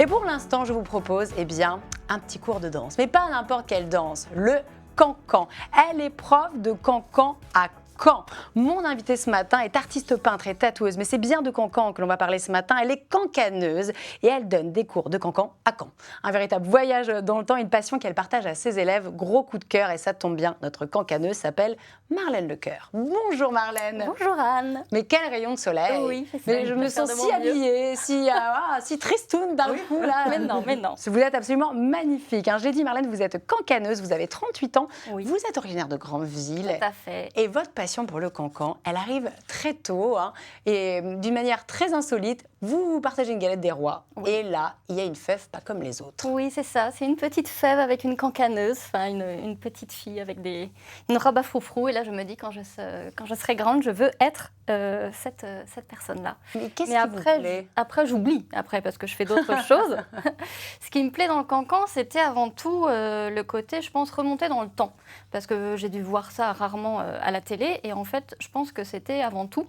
Et pour l'instant, je vous propose un petit cours de danse. Mais pas n'importe quelle danse, le cancan. Elle est prof de cancan à Caen. Mon invitée ce matin est artiste peintre et tatoueuse, mais c'est bien de cancan que l'on va parler ce matin. Elle est cancaneuse et elle donne des cours de cancan à Caen. Un véritable voyage dans le temps, une passion qu'elle partage à ses élèves. Gros coup de cœur et ça tombe bien, notre cancaneuse s'appelle Marlène Lecoeur. Bonjour Marlène. Bonjour Anne. Mais quel rayon de soleil. Oui, c'est ça. Mais je me sens si habillée, si tristoune d'un coup là. Mais non. Vous êtes absolument magnifique. Je l'ai dit Marlène, vous êtes cancaneuse, vous avez 38 ans. Oui. Vous êtes originaire de Grandville. Tout à fait. Et votre passion pour le cancan, elle arrive très tôt et d'une manière très insolite. Vous partagez une galette des rois et là, il y a une fève pas comme les autres. Oui, c'est ça. C'est une petite fève avec une cancaneuse, enfin une petite fille avec une robe à froufrou. Et là, je me dis, quand je serai grande, je veux être cette personne-là. Mais qu'est-ce qui vous plaît ? Après, j'oublie, parce que je fais d'autres choses. Ce qui me plaît dans le cancan, c'était avant tout le côté, je pense, remonter dans le temps. Parce que j'ai dû voir ça rarement à la télé. Et en fait, je pense que c'était avant tout,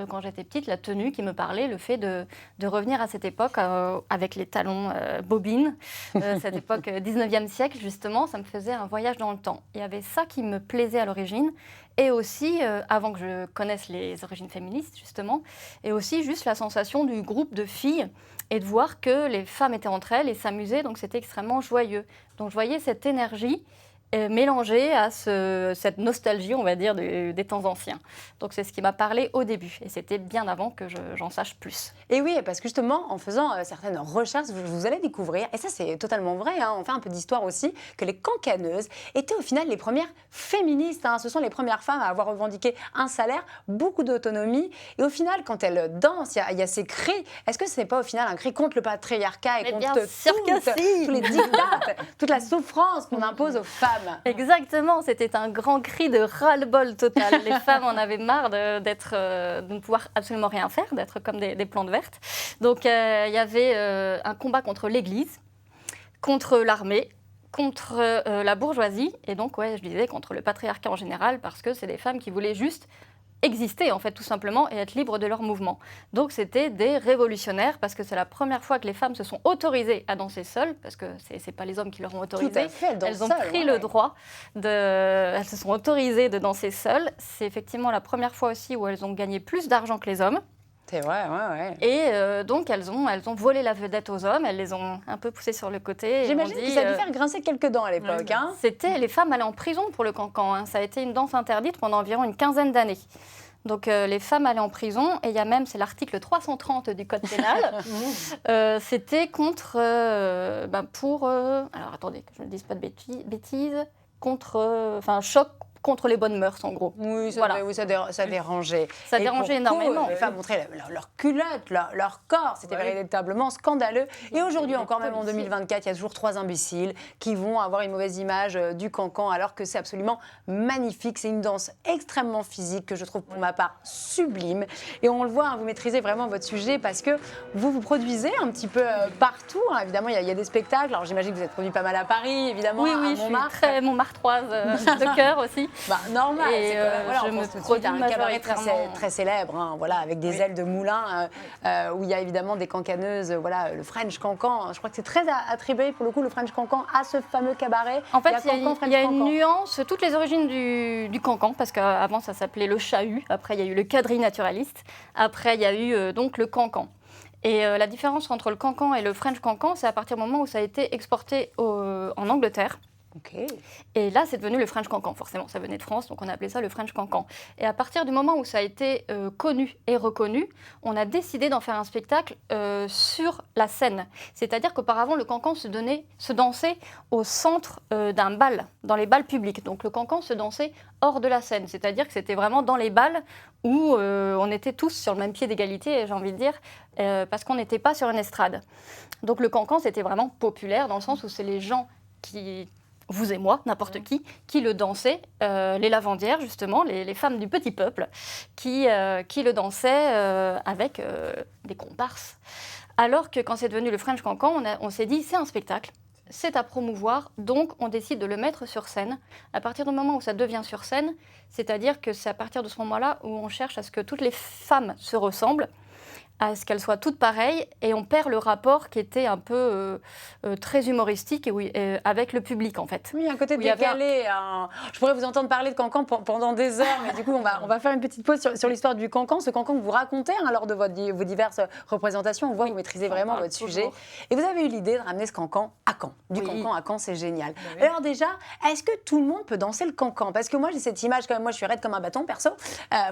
quand j'étais petite, la tenue qui me parlait, le fait de revenir à cette époque avec les talons bobines, cette époque 19e siècle, justement, ça me faisait un voyage dans le temps. Il y avait ça qui me plaisait à l'origine, et aussi, avant que je connaisse les origines féministes, justement, et aussi juste la sensation du groupe de filles, et de voir que les femmes étaient entre elles et s'amusaient, donc c'était extrêmement joyeux. Donc je voyais cette énergie mélangée à cette nostalgie, on va dire, des temps anciens. Donc c'est ce qui m'a parlé au début. Et c'était bien avant que j'en sache plus. Et oui, parce que justement, en faisant certaines recherches, vous allez découvrir, et ça c'est totalement vrai, on fait un peu d'histoire aussi, que les cancaneuses étaient au final les premières féministes. Ce sont les premières femmes à avoir revendiqué un salaire, beaucoup d'autonomie. Et au final, quand elles dansent, il y a ces cris. Est-ce que ce n'est pas au final un cri contre le patriarcat et contre tous les dictats, toute la souffrance qu'on impose aux femmes? Exactement, c'était un grand cri de ras-le-bol total. Les femmes en avaient marre de ne pouvoir absolument rien faire, d'être comme des plantes vertes. Donc il y avait un combat contre l'Église, contre l'armée, contre la bourgeoisie, et donc je disais contre le patriarcat en général, parce que c'est des femmes qui voulaient juste exister, en fait, tout simplement, et être libres de leur mouvement. Donc c'était des révolutionnaires, parce que c'est la première fois que les femmes se sont autorisées à danser seules, parce que c'est pas les hommes qui leur ont autorisé. Tout à fait, elles ont pris le droit elles se sont autorisées de danser seules. C'est effectivement la première fois aussi où elles ont gagné plus d'argent que les hommes. C'est vrai, ouais. Et donc, elles ont volé la vedette aux hommes, elles les ont un peu poussés sur le côté. J'imagine que ça a dû faire grincer quelques dents à l'époque. Les femmes allaient en prison pour le cancan. Ça a été une danse interdite pendant environ une quinzaine d'années. Donc, les femmes allaient en prison, et il y a même, c'est l'article 330 du Code pénal, c'était contre, alors attendez, que je ne dise pas de bêtises, choc contre les bonnes mœurs, en gros. Oui, ça dérangeait. Ça dérangeait énormément. Les femmes montraient leur culotte, leur corps. C'était véritablement scandaleux. Et aujourd'hui encore, même en 2024, il y a toujours 3 imbéciles qui vont avoir une mauvaise image du cancan, alors que c'est absolument magnifique. C'est une danse extrêmement physique que je trouve pour ma part sublime. Et on le voit, vous maîtrisez vraiment votre sujet parce que vous produisez un petit peu partout. Évidemment, il y a des spectacles. Alors j'imagine que vous êtes produit pas mal à Paris, évidemment, à Montmartre. Je suis très Montmartroise de cœur aussi. Normal, et je me produis un cabaret très célèbre, avec des ailes de moulin, où il y a évidemment des cancaneuses, le French Cancan. Je crois que c'est très attribué pour le coup, le French Cancan, à ce fameux cabaret. En fait, il y a une nuance, toutes les origines du cancan, parce qu'avant ça s'appelait le chahut, après il y a eu le quadrille naturaliste, après il y a eu donc le cancan. Et la différence entre le cancan et le French Cancan, c'est à partir du moment où ça a été exporté en Angleterre. Okay. Et là, c'est devenu le French Cancan, forcément, ça venait de France, donc on a appelé ça le French Cancan. Et à partir du moment où ça a été connu et reconnu, on a décidé d'en faire un spectacle sur la scène. C'est-à-dire qu'auparavant, le cancan se dansait au centre d'un bal, dans les bals publics. Donc le cancan se dansait hors de la scène, c'est-à-dire que c'était vraiment dans les bals où on était tous sur le même pied d'égalité, j'ai envie de dire, parce qu'on n'était pas sur une estrade. Donc le cancan, c'était vraiment populaire, dans le sens où c'est les gens qui... vous et moi, n'importe qui le dansaient, les lavandières justement, les femmes du petit peuple, qui le dansaient avec des comparses. Alors que quand c'est devenu le French Cancan, on s'est dit c'est un spectacle, c'est à promouvoir, donc on décide de le mettre sur scène. À partir du moment où ça devient sur scène, c'est-à-dire que c'est à partir de ce moment-là où on cherche à ce que toutes les femmes se ressemblent, à ce qu'elles soient toutes pareilles et on perd le rapport qui était un peu très humoristique avec le public en fait. Oui, un côté décalé. Je pourrais vous entendre parler de cancan pendant des heures, mais du coup, on va faire une petite pause sur l'histoire du cancan. Ce cancan que vous racontez lors de vos diverses représentations, on voit que vous maîtrisez vraiment votre sujet. Et vous avez eu l'idée de ramener ce cancan à Caen. Du cancan à Caen, c'est génial. Alors déjà, est-ce que tout le monde peut danser le cancan? Parce que moi, j'ai cette image, quand même, moi je suis raide comme un bâton, perso.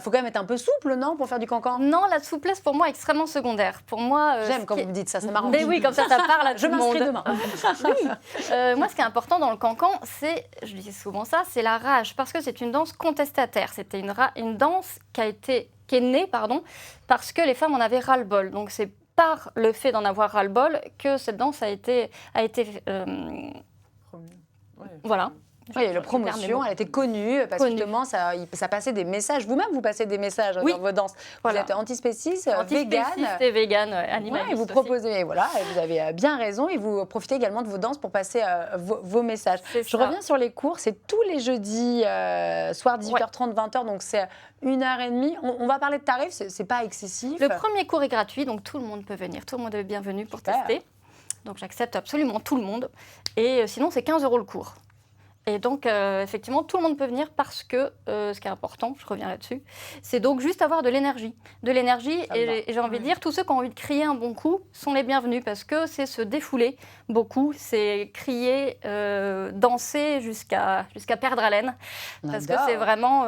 Faut quand même être un peu souple, non, pour faire du cancan? Non, la souplesse pour moi est extrêmement secondaire. Pour moi, j'aime quand vous me dites ça, ça m'arrange. Mais oui, comme ça parle à tout le monde. Je m'inscris demain. Oui. Moi, ce qui est important dans le cancan, c'est, je dis souvent ça, c'est la rage, parce que c'est une danse contestataire. C'était une danse qui est née, parce que les femmes en avaient ras-le-bol. Donc c'est par le fait d'en avoir ras-le-bol que cette danse a été voilà. Oui, la promotion, elle était connue parce que justement, ça passait des messages. Vous-même, vous passez des messages dans vos danses. Vous êtes antispéciste, végane. Et végane, animaliste. Et vous proposez, et voilà, et vous avez bien raison, et vous profitez également de vos danses pour passer vos messages. Je reviens sur les cours, c'est tous les jeudis, soir 18h30, 20h, donc c'est 1h30. On va parler de tarifs, c'est pas excessif. Le premier cours est gratuit, donc tout le monde peut venir. Tout le monde est bienvenu pour tester. Donc j'accepte absolument tout le monde. Et sinon, c'est 15 € le cours. Et donc, effectivement, tout le monde peut venir parce que ce qui est important, je reviens là-dessus, c'est donc juste avoir de l'énergie. De l'énergie, et j'ai envie de dire, tous ceux qui ont envie de crier un bon coup sont les bienvenus parce que c'est se défouler beaucoup, c'est crier, danser jusqu'à perdre haleine. Parce que c'est vraiment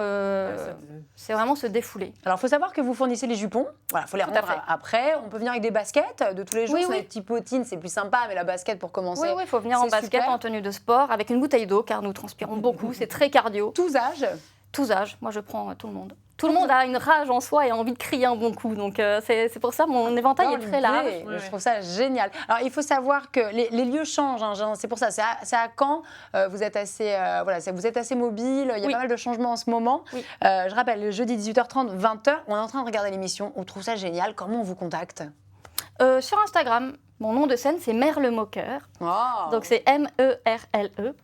se défouler. Alors, il faut savoir que vous fournissez les jupons. Voilà, il faut les rendre après. On peut venir avec des baskets de tous les jours. Les petits potines, c'est plus sympa, mais la basket pour commencer. Oui, il faut venir en basket, en tenue de sport, avec une bouteille d'eau, car nous transpirons beaucoup, c'est très cardio. Tous âges? Tous âges, moi je prends tout le monde. Tout le monde a une rage en soi et a envie de crier un bon coup, donc c'est pour ça mon éventail est très large. Je trouve ça génial. Alors il faut savoir que les lieux changent, c'est pour ça, c'est à Caen, vous êtes assez mobile, il y a pas mal de changements en ce moment. Je rappelle, le jeudi 18h30, 20h, on est en train de regarder l'émission, on trouve ça génial, comment on vous contacte? Sur Instagram. Mon nom de scène, c'est Merle Moqueur. Donc, c'est MERLE.MOCOEUR.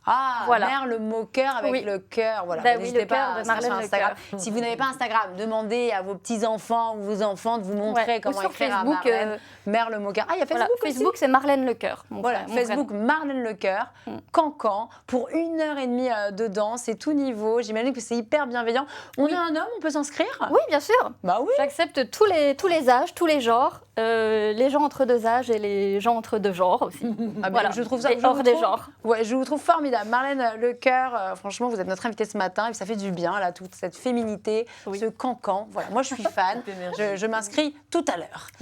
Ah, voilà. Merle Moqueur avec le cœur. Voilà. N'hésitez pas sur Instagram. Si vous n'avez pas Instagram, demandez à vos petits-enfants ou vos enfants de vous montrer comment écrire à Marlène. Merle Moqueur. Ah, il y a Facebook aussi. Facebook, c'est Marlène Lecoeur. Voilà, Facebook Marlène Lecoeur, Cancan, pour 1h30 de danse, c'est tout niveau. J'imagine que c'est hyper bienveillant. On est un homme, on peut s'inscrire? Oui, bien sûr. Bah oui. J'accepte tous les âges, tous les genres. Les gens entre deux âges et les gens entre deux genres aussi. Voilà. Je trouve ça hors des genres. Ouais, je vous trouve formidable. Marlène Lecoeur, franchement, vous êtes notre invitée ce matin et ça fait du bien, là, toute cette féminité, ce cancan. Voilà, moi, je suis fan. Je m'inscris tout à l'heure.